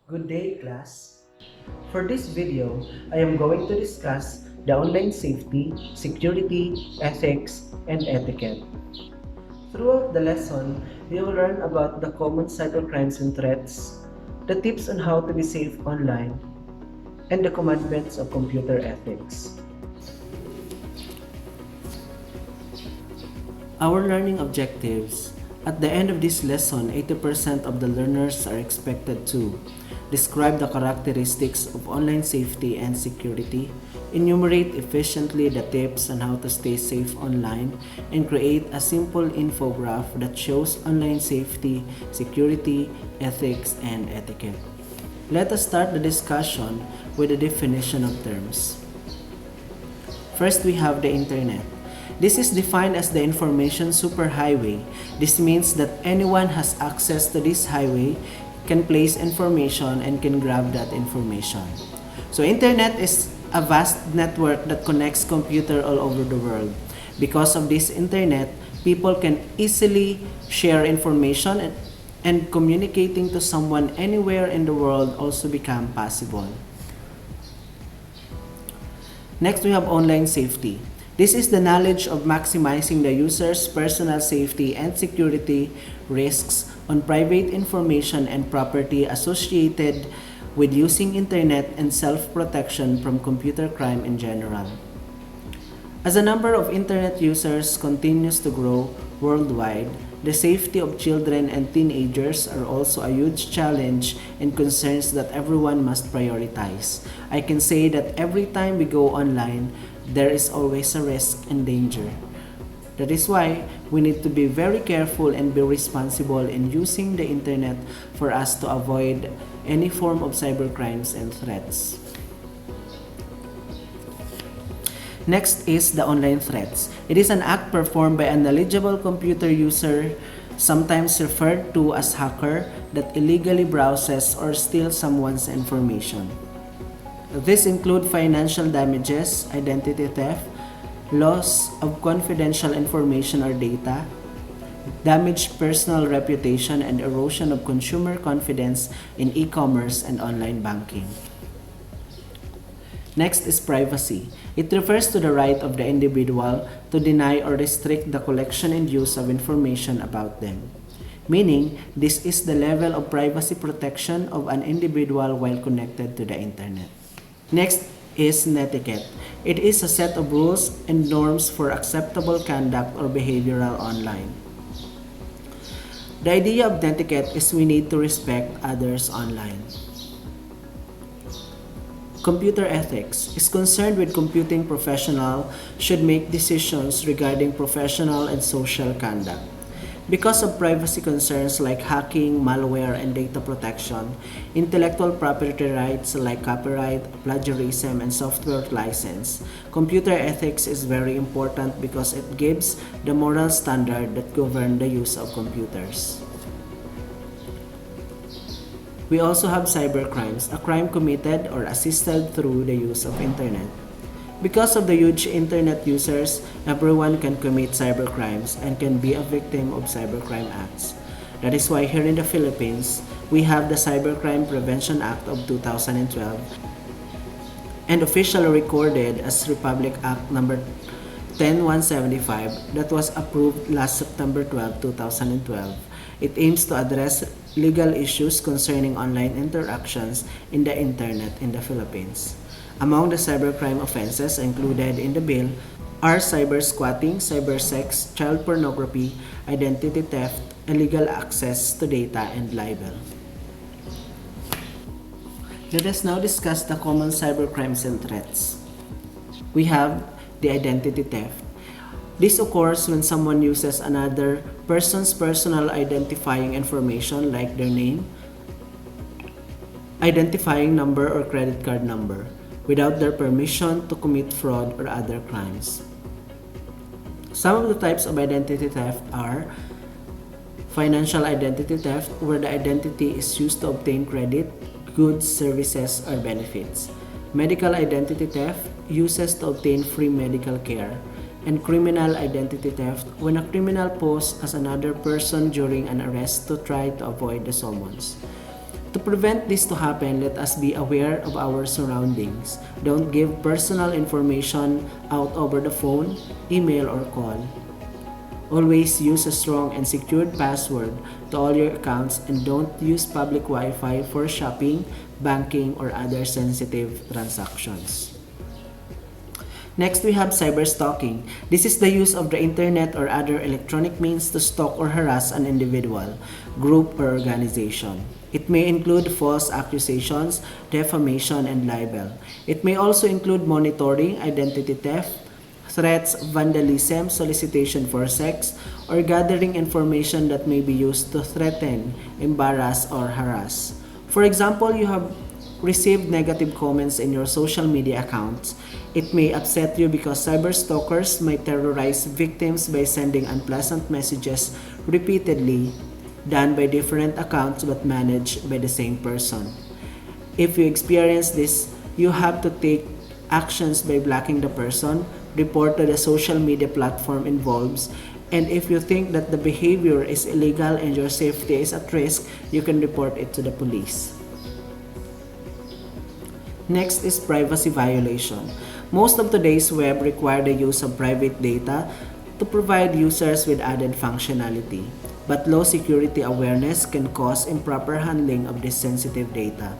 Good day, class. For this video, I am going to discuss the online safety, security, ethics, and etiquette. Throughout the lesson, we will learn about the common cybercrimes and threats, the tips on how to be safe online, and the commandments of computer ethics. Our learning objectives. At the end of this lesson, 80% of the learners are expected to describe the characteristics of online safety and security, enumerate efficiently the tips on how to stay safe online, and create a simple infograph that shows online safety, security, ethics, and etiquette. Let us start the discussion with the definition of terms. First, we have the internet. This is defined as the information superhighway. This means that anyone has access to this highway, can place information, and can grab that information. So internet is a vast network that connects computer all over the world. Because of this internet, people can easily share information and communicating to someone anywhere in the world also become possible. Next, we have online safety. This is the knowledge of maximizing the user's personal safety and security risks on private information and property associated with using internet and self-protection from computer crime in general. As the number of internet users continues to grow worldwide, the safety of children and teenagers are also a huge challenge and concerns that everyone must prioritize. I can say that every time we go online, there is always a risk and danger. That is why we need to be very careful and be responsible in using the internet for us to avoid any form of cybercrimes and threats. Next is the online threats. It is an act performed by a knowledgeable computer user, sometimes referred to as hacker, that illegally browses or steals someone's information. These include financial damages, identity theft, loss of confidential information or data, damaged personal reputation, and erosion of consumer confidence in e-commerce and online banking. Next is privacy. It refers to the right of the individual to deny or restrict the collection and use of information about them. Meaning, this is the level of privacy protection of an individual while connected to the internet. Next is etiquette. It is a set of rules and norms for acceptable conduct or behavioral online. The idea of etiquette is we need to respect others online. Computer ethics is concerned with computing professional should make decisions regarding professional and social conduct. Because of privacy concerns like hacking, malware, and data protection, intellectual property rights like copyright, plagiarism, and software license, computer ethics is very important because it gives the moral standard that govern the use of computers. We also have cybercrimes, a crime committed or assisted through the use of internet. Because of the huge internet users, everyone can commit cybercrimes and can be a victim of cybercrime acts. That is why here in the Philippines, we have the Cybercrime Prevention Act of 2012 and officially recorded as Republic Act number 10175 that was approved last September 12, 2012. It aims to address legal issues concerning online interactions in the internet in the Philippines. Among the cybercrime offenses included in the bill are cybersquatting, cybersex, child pornography, identity theft, illegal access to data, and libel. Let us now discuss the common cybercrimes and threats. We have the identity theft. This occurs when someone uses another person's personal identifying information like their name, identifying number, or credit card number without their permission to commit fraud or other crimes. Some of the types of identity theft are financial identity theft, where the identity is used to obtain credit, goods, services, or benefits. Medical identity theft uses to obtain free medical care. And criminal identity theft, when a criminal poses as another person during an arrest to try to avoid the summons. To prevent this to happen, let us be aware of our surroundings. Don't give personal information out over the phone, email, or call. Always use a strong and secured password to all your accounts and don't use public Wi-Fi for shopping, banking, or other sensitive transactions. Next, we have cyberstalking. This is the use of the internet or other electronic means to stalk or harass an individual, group, or organization. It may include false accusations, defamation, and libel. It may also include monitoring, identity theft, threats, vandalism, solicitation for sex, or gathering information that may be used to threaten, embarrass, or harass. For example, you have received negative comments in your social media accounts. It may upset you because cyberstalkers might terrorize victims by sending unpleasant messages repeatedly, done by different accounts but managed by the same person. If you experience this, you have to take actions by blocking the person, report to the social media platform involved, and if you think that the behavior is illegal and your safety is at risk, you can report it to the police. Next is privacy violation. Most of today's web require the use of private data to provide users with added functionality, but low security awareness can cause improper handling of this sensitive data.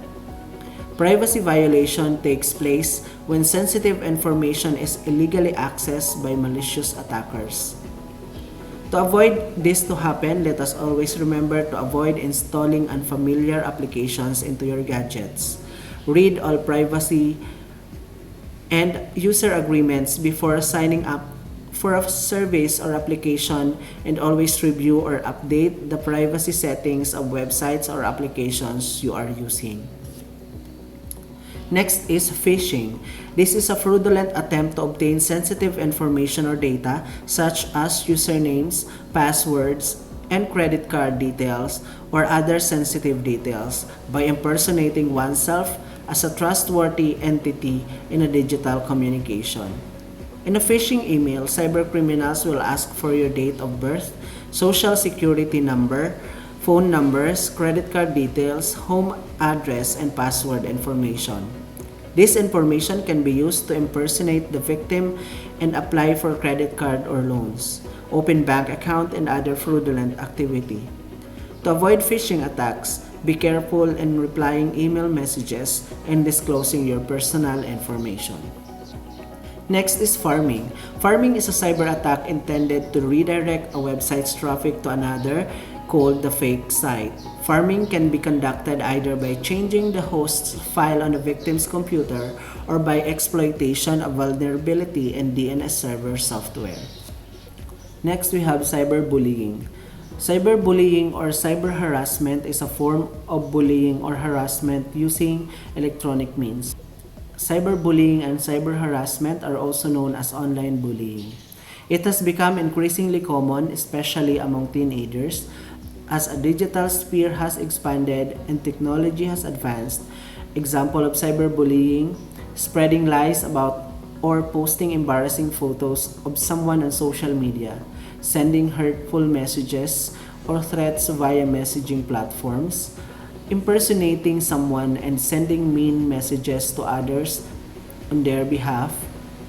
Privacy violation takes place when sensitive information is illegally accessed by malicious attackers. To avoid this to happen, let us always remember to avoid installing unfamiliar applications into your gadgets. Read all privacy and user agreements before signing up for a service or application, and always review or update the privacy settings of websites or applications you are using. Next is phishing. This is a fraudulent attempt to obtain sensitive information or data such as usernames, passwords, and credit card details or other sensitive details by impersonating oneself as a trustworthy entity in a digital communication. In a phishing email, cybercriminals will ask for your date of birth, social security number, phone numbers, credit card details, home address, and password information. This information can be used to impersonate the victim and apply for credit card or loans, open bank account, and other fraudulent activity. To avoid phishing attacks, be careful in replying email messages and disclosing your personal information. Next is pharming. Pharming is a cyber attack intended to redirect a website's traffic to another, called the fake site. Pharming can be conducted either by changing the host's file on the victim's computer or by exploitation of vulnerability in DNS server software. Next, we have cyberbullying. Cyberbullying or cyber harassment is a form of bullying or harassment using electronic means. Cyberbullying and cyber harassment are also known as online bullying. It has become increasingly common, especially among teenagers, as a digital sphere has expanded and technology has advanced. Example of cyberbullying: spreading lies about or posting embarrassing photos of someone on social media, sending hurtful messages or threats via messaging platforms, impersonating someone and sending mean messages to others on their behalf.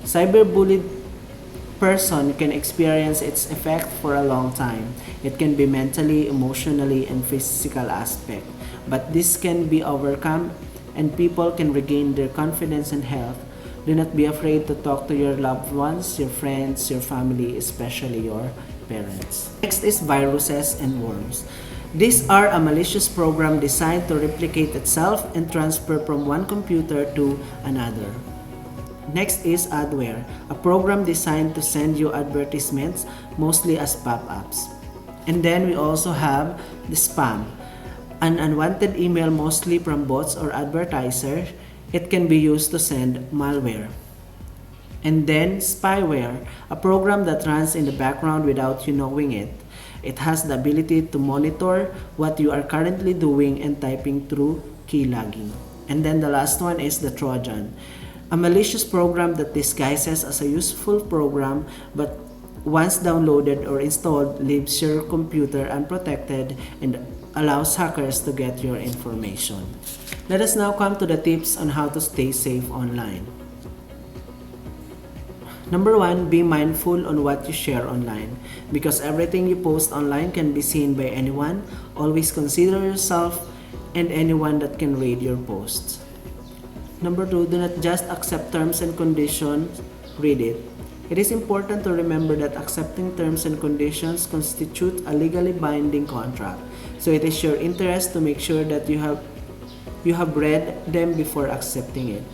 Cyberbullied person can experience its effect for a long time. It can be mentally, emotionally, and physical aspect, but this can be overcome and people can regain their confidence and health. Do not be afraid to talk to your loved ones, your friends, your family, especially your parents. Next is viruses and worms. These are a malicious program designed to replicate itself and transfer from one computer to another. Next is adware, a program designed to send you advertisements, mostly as pop-ups. And then we also have the spam, an unwanted email mostly from bots or advertisers. It can be used to send malware. And then spyware, a program that runs in the background without you knowing it. It has the ability to monitor what you are currently doing and typing through keylogging. And then the last one is the Trojan, a malicious program that disguises as a useful program but once downloaded or installed, leaves your computer unprotected and allows hackers to get your information. Let us now come to the tips on how to stay safe online. Number 1, be mindful on what you share online. Because everything you post online can be seen by anyone, always consider yourself and anyone that can read your posts. Number 2, do not just accept terms and conditions, read it. It is important to remember that accepting terms and conditions constitute a legally binding contract. So it is your interest to make sure that you have read them before accepting it.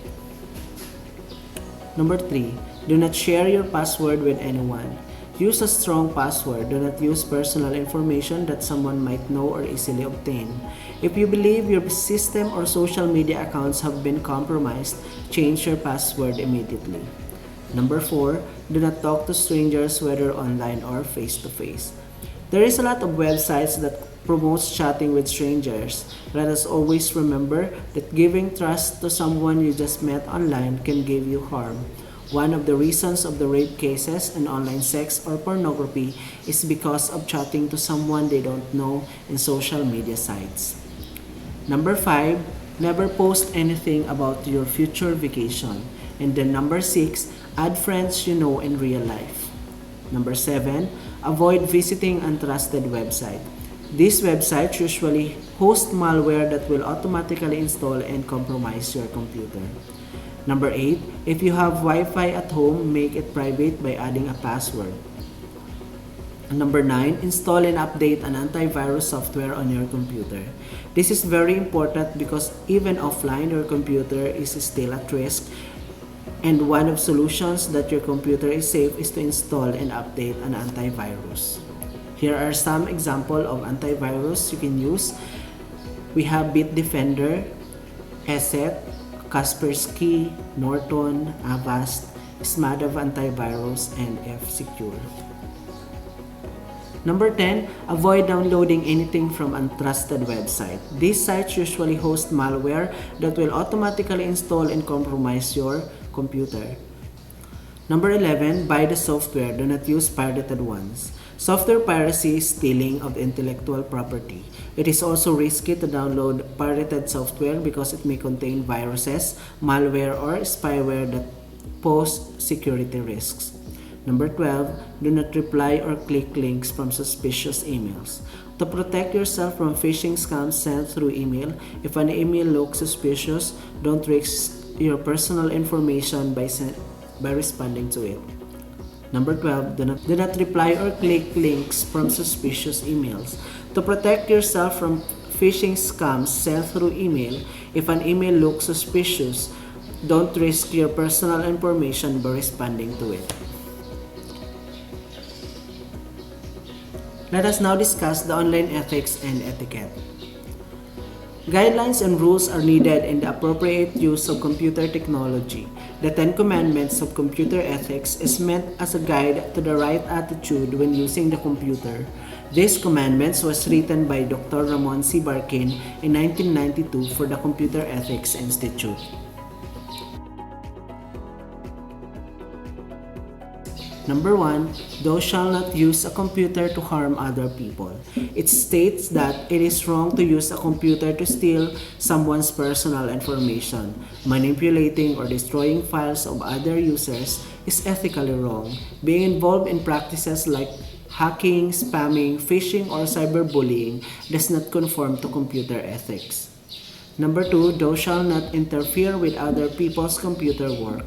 Number 3, do not share your password with anyone. Use a strong password. Do not use personal information that someone might know or easily obtain. If you believe your system or social media accounts have been compromised, change your password immediately. Number 4, do not talk to strangers whether online or face-to-face. There is a lot of websites that promotes chatting with strangers. Let us always remember that giving trust to someone you just met online can give you harm. One of the reasons of the rape cases and online sex or pornography is because of chatting to someone they don't know in social media sites. Number 5, never post anything about your future vacation. And then number 6, add friends you know in real life. Number 7, avoid visiting untrusted websites. These websites usually host malware that will automatically install and compromise your computer. Number 8, if you have Wi-Fi at home, make it private by adding a password. Number 9, install and update an antivirus software on your computer. This is very important because even offline, your computer is still at risk. And one of the solutions that your computer is safe is to install and update an antivirus. Here are some examples of antivirus you can use. We have Bitdefender, ESET, Kaspersky, Norton, Avast, Smadev Antivirus, and F-Secure. Number 10, avoid downloading anything from untrusted websites. These sites usually host malware that will automatically install and compromise your computer. Number 11, buy the software. Do not use pirated ones. Software piracy is stealing of intellectual property. It is also risky to download pirated software because it may contain viruses, malware, or spyware that pose security risks. Number 12, do not reply or click links from suspicious emails. To protect yourself from phishing scams sent through email, if an email looks suspicious, don't risk your personal information by responding to it. Number 12, do not reply or click links from suspicious emails. To protect yourself from phishing scams sent through email, if an email looks suspicious, don't risk your personal information by responding to it. Let us now discuss the online ethics and etiquette. Guidelines and rules are needed in the appropriate use of computer technology. The 10 Commandments of Computer Ethics is meant as a guide to the right attitude when using the computer. These commandments was written by Dr. Ramon C. Barkin in 1992 for the Computer Ethics Institute. Number 1, thou shalt not use a computer to harm other people. It states that it is wrong to use a computer to steal someone's personal information. Manipulating or destroying files of other users is ethically wrong. Being involved in practices like hacking, spamming, phishing, or cyberbullying does not conform to computer ethics. Number 2, thou shalt not interfere with other people's computer work.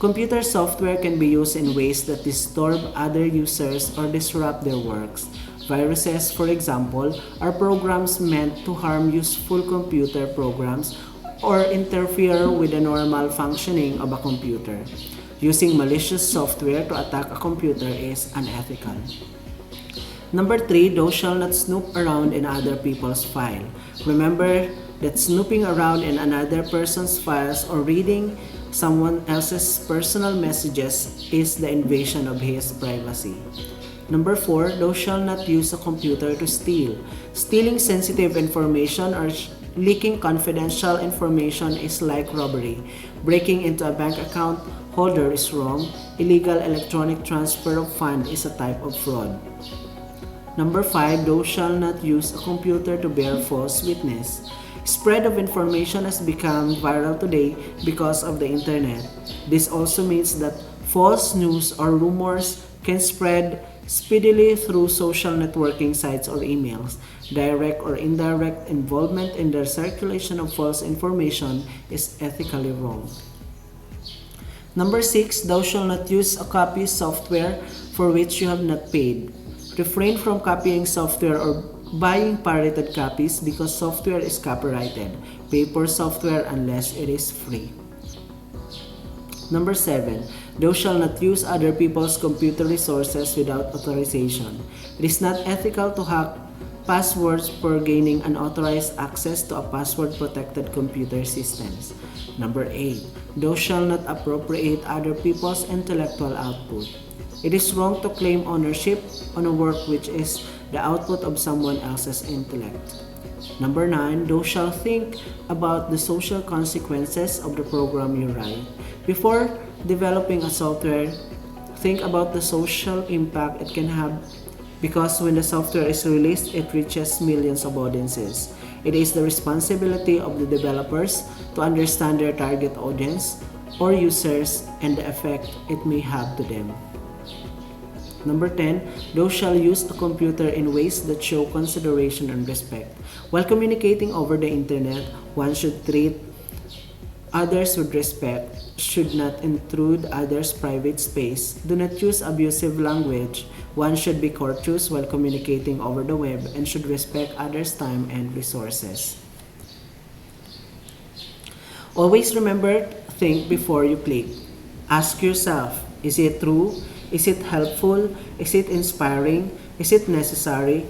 Computer software can be used in ways that disturb other users or disrupt their works. Viruses, for example, are programs meant to harm useful computer programs or interfere with the normal functioning of a computer. Using malicious software to attack a computer is unethical. Number 3, thou shalt not snoop around in other people's files. Remember that snooping around in another person's files or reading someone else's personal messages is the invasion of his privacy. Number 4, thou shalt not use a computer to steal. Stealing sensitive information Leaking confidential information is like robbery. Breaking into a bank account holder is wrong. Illegal electronic transfer of funds is a type of fraud. Number 5, thou shalt not use a computer to bear false witness. Spread of information has become viral today because of the internet. This also means that false news or rumors can spread speedily through social networking sites or emails. Direct or indirect involvement in the circulation of false information is ethically wrong. Number 6, thou shalt not use a copy software for which you have not paid. Refrain from copying software or buying pirated copies because software is copyrighted. Pay for software unless it is free. Number 7, thou shalt not use other people's computer resources without authorization. It is not ethical to hack passwords for gaining unauthorized access to a password-protected computer systems. Number 8, thou shalt not appropriate other people's intellectual output. It is wrong to claim ownership on a work which is the output of someone else's intellect. Number 9, thou shalt think about the social consequences of the program you write. Before developing a software, think about the social impact it can have because when the software is released, it reaches millions of audiences. It is the responsibility of the developers to understand their target audience or users and the effect it may have to them. Number 10, thou shalt use a computer in ways that show consideration and respect. While communicating over the internet, one should treat others with respect, should not intrude others' private space, do not use abusive language. One should be courteous while communicating over the web and should respect others' time and resources. Always remember, think before you click. Ask yourself, is it true? Is it helpful? Is it inspiring? Is it necessary?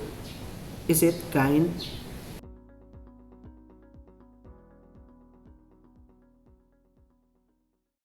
Is it kind?